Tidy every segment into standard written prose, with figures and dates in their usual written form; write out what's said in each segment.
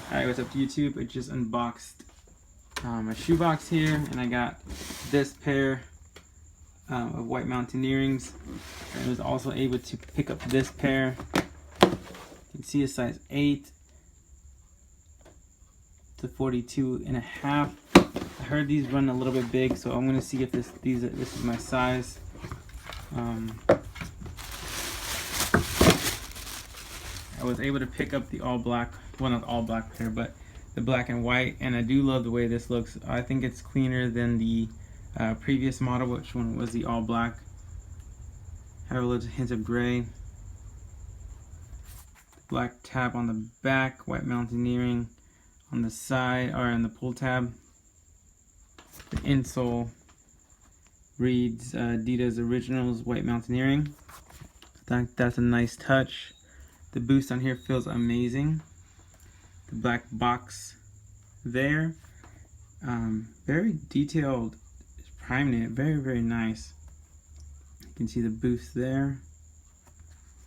Alright, what's up YouTube? I just unboxed a shoebox here, and I got this pair of white Mountaineerings. I was also able to pick up this pair. You can see a size 8 to 42.5. I heard these run a little bit big, so I'm gonna see if this is my size. I was able to pick up the all black, well, not all black pair, but the black and white, and I do love the way this looks. I think it's cleaner than the previous model, which one was the all black. Have a little hint of gray. Black tab on the back, white Mountaineering on the side, or on the pull tab. The insole reads Adidas Originals White Mountaineering. I think that's a nice touch. The boost on here feels amazing. The black box there, very detailed priming it, very nice. You can see the boost there.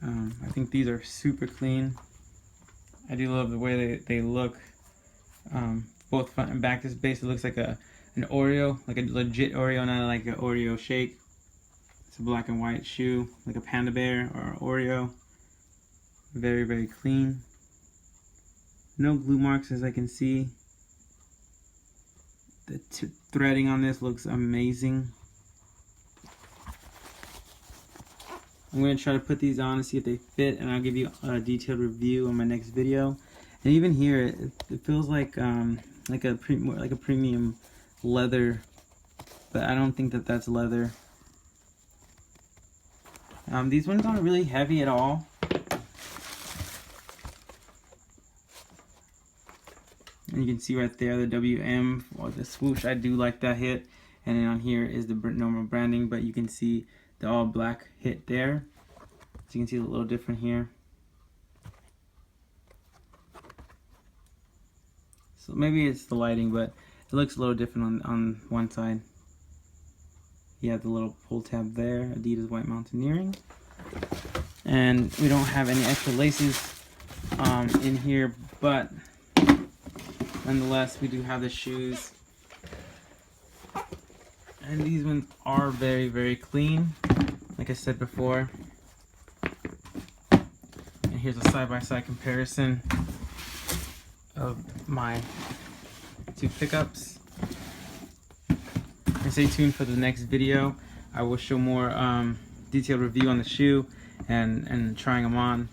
I think these are super clean. I do love the way they look, both front and back. This basically looks like an OREO, like a legit OREO, not like an OREO shake. It's a black and white shoe, like a panda bear or an OREO. Very clean. No glue marks as I can see. The threading on this looks amazing. I'm going to try to put these on and see if they fit, and I'll give you a detailed review on my next video. And even here, it feels like a premium leather, but I don't think that that's leather. These ones aren't really heavy at all. And you can see right there the WM or the swoosh. I do like that hit. And then on here is the normal branding, but you can see the all black hit there. So you can see a little different here. So maybe it's the lighting, but it looks a little different on one side. You have the little pull tab there, Adidas White Mountaineering. And we don't have any extra laces in here, but nonetheless, we do have the shoes, and these ones are very clean, like I said before. And here's a side-by-side comparison of my two pickups. And stay tuned for the next video. I will show more detailed review on the shoe and trying them on.